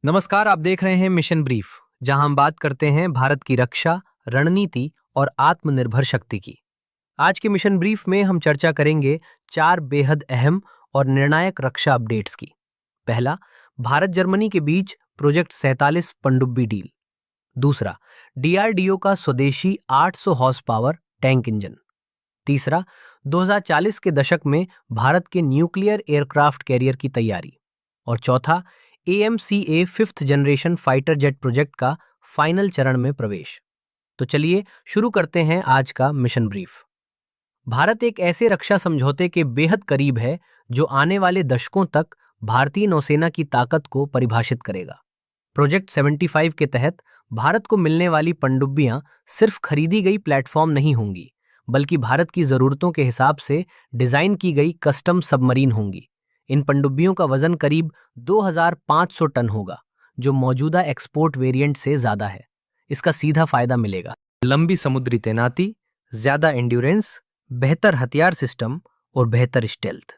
नमस्कार, आप देख रहे हैं मिशन ब्रीफ, जहां हम बात करते हैं भारत की रक्षा, रणनीति और आत्मनिर्भर शक्ति की। आज के मिशन ब्रीफ में हम चर्चा करेंगे चार बेहद अहम और निर्णायक रक्षा अपडेट्स की। पहला, भारत जर्मनी के बीच प्रोजेक्ट 47 पनडुब्बी डील। दूसरा, डीआरडीओ का स्वदेशी 800 हॉर्स पावर टैंक इंजन। तीसरा, 2040 के दशक में भारत के न्यूक्लियर एयरक्राफ्ट कैरियर की तैयारी। और चौथा, AMCA 5th generation fighter jet project का फाइनल चरण में प्रवेश। तो चलिए शुरू करते हैं आज का मिशन ब्रीफ। भारत एक ऐसे रक्षा समझौते के बेहद करीब है जो आने वाले दशकों तक भारतीय नौसेना की ताकत को परिभाषित करेगा। प्रोजेक्ट 75 के तहत भारत को मिलने वाली पनडुब्बियां सिर्फ खरीदी गई प्लेटफॉर्म नहीं होंगी, बल्कि भारत की जरूरतों के हिसाब से डिजाइन की गई कस्टम सबमरीन होंगी। इन पनडुब्बियों का वजन करीब 2500 टन होगा, जो मौजूदा एक्सपोर्ट वेरिएंट से ज्यादा है। इसका सीधा फायदा मिलेगा लंबी समुद्री तैनाती, ज्यादा एंड्योरेंस, बेहतर हथियार सिस्टम और बेहतर स्टेल्थ।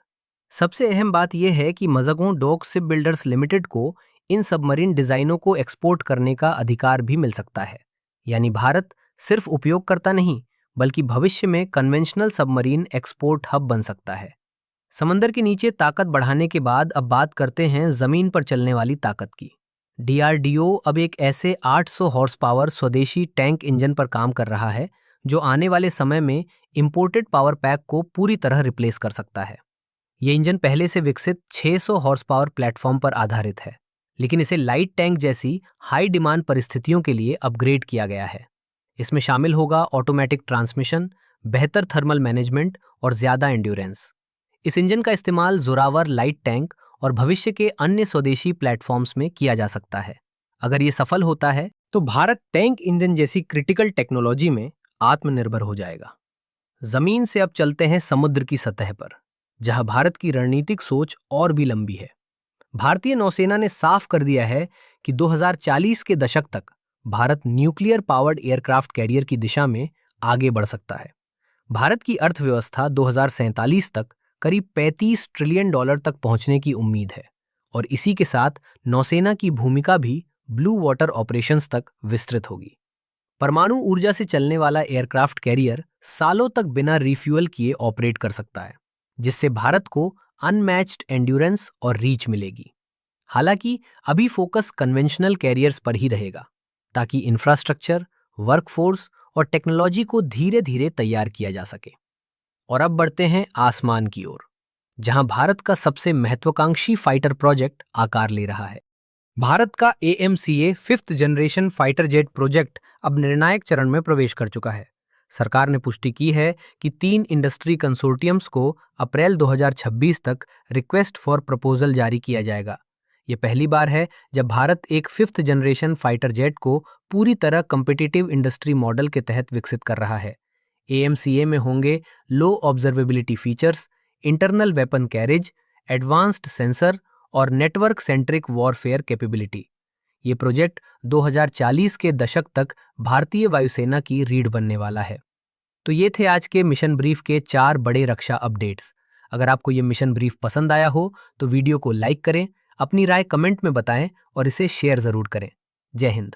सबसे अहम बात यह है कि मज़ागों डॉक शिप बिल्डर्स लिमिटेड को इन सबमरीन डिजाइनों को एक्सपोर्ट करने का अधिकार भी मिल सकता है। यानी भारत सिर्फ उपयोगकर्ता नहीं, बल्कि भविष्य में कन्वेंशनल सबमरीन एक्सपोर्ट हब बन सकता है। समंदर के नीचे ताकत बढ़ाने के बाद अब बात करते हैं जमीन पर चलने वाली ताकत की। डीआरडीओ अब एक ऐसे 800 हॉर्स पावर स्वदेशी टैंक इंजन पर काम कर रहा है जो आने वाले समय में इंपोर्टेड पावर पैक को पूरी तरह रिप्लेस कर सकता है। ये इंजन पहले से विकसित 600 हॉर्स पावर प्लेटफॉर्म पर आधारित है, लेकिन इसे लाइट टैंक जैसी हाई डिमांड परिस्थितियों के लिए अपग्रेड किया गया है। इसमें शामिल होगा ऑटोमेटिक ट्रांसमिशन, बेहतर थर्मल मैनेजमेंट और ज्यादा एंड्योरेंस। इस इंजन का इस्तेमाल जोरावर लाइट टैंक और भविष्य के अन्य स्वदेशी प्लेटफॉर्म्स में किया जा सकता है। अगर ये सफल होता है तो भारत टैंक इंजन जैसी क्रिटिकल टेक्नोलॉजी में आत्मनिर्भर हो जाएगा। जमीन से अब चलते हैं समुद्र की सतह पर, जहां भारत की रणनीतिक सोच और भी लंबी है। भारतीय नौसेना ने साफ कर दिया है कि 2040 के दशक तक Bharat nuclear powered aircraft carrier की दिशा में आगे बढ़ सकता है। भारत की अर्थव्यवस्था 2047 तक करीब $35 ट्रिलियन तक पहुंचने की उम्मीद है, और इसी के साथ नौसेना की भूमिका भी ब्लू वाटर ऑपरेशंस तक विस्तृत होगी। परमाणु ऊर्जा से चलने वाला एयरक्राफ्ट कैरियर सालों तक बिना रिफ्यूअल किए ऑपरेट कर सकता है, जिससे भारत को अनमैच्ड एंड्योरेंस और रीच मिलेगी। हालांकि अभी फोकस कन्वेंशनल कैरियर्स पर ही रहेगा, ताकि इंफ्रास्ट्रक्चर, वर्कफोर्स और टेक्नोलॉजी को धीरे धीरे तैयार किया जा सके। और अब बढ़ते हैं आसमान की ओर, जहां भारत का सबसे महत्वाकांक्षी फाइटर प्रोजेक्ट आकार ले रहा है। भारत का AMCA 5th generation fighter jet project अब निर्णायक चरण में प्रवेश कर चुका है। सरकार ने पुष्टि की है कि 3 इंडस्ट्री कंसोर्टियम्स को अप्रैल 2026 तक रिक्वेस्ट फॉर प्रपोजल जारी किया जाएगा। यह पहली बार है जब भारत एक 5th जनरेशन फाइटर जेट को पूरी तरह कम्पिटिटिव इंडस्ट्री मॉडल के तहत विकसित कर रहा है। एएमसीए में होंगे low observability features, internal weapon carriage, advanced sensor और नेटवर्क सेंट्रिक वॉरफेयर कैपेबिलिटी। ये प्रोजेक्ट 2040 के दशक तक भारतीय वायुसेना की रीढ़ बनने वाला है। तो ये थे आज के मिशन ब्रीफ के 4 बड़े रक्षा अपडेट्स। अगर आपको ये मिशन ब्रीफ पसंद आया हो तो वीडियो को लाइक करें, अपनी राय कमेंट में बताएं और इसे शेयर जरूर करें। जय हिंद।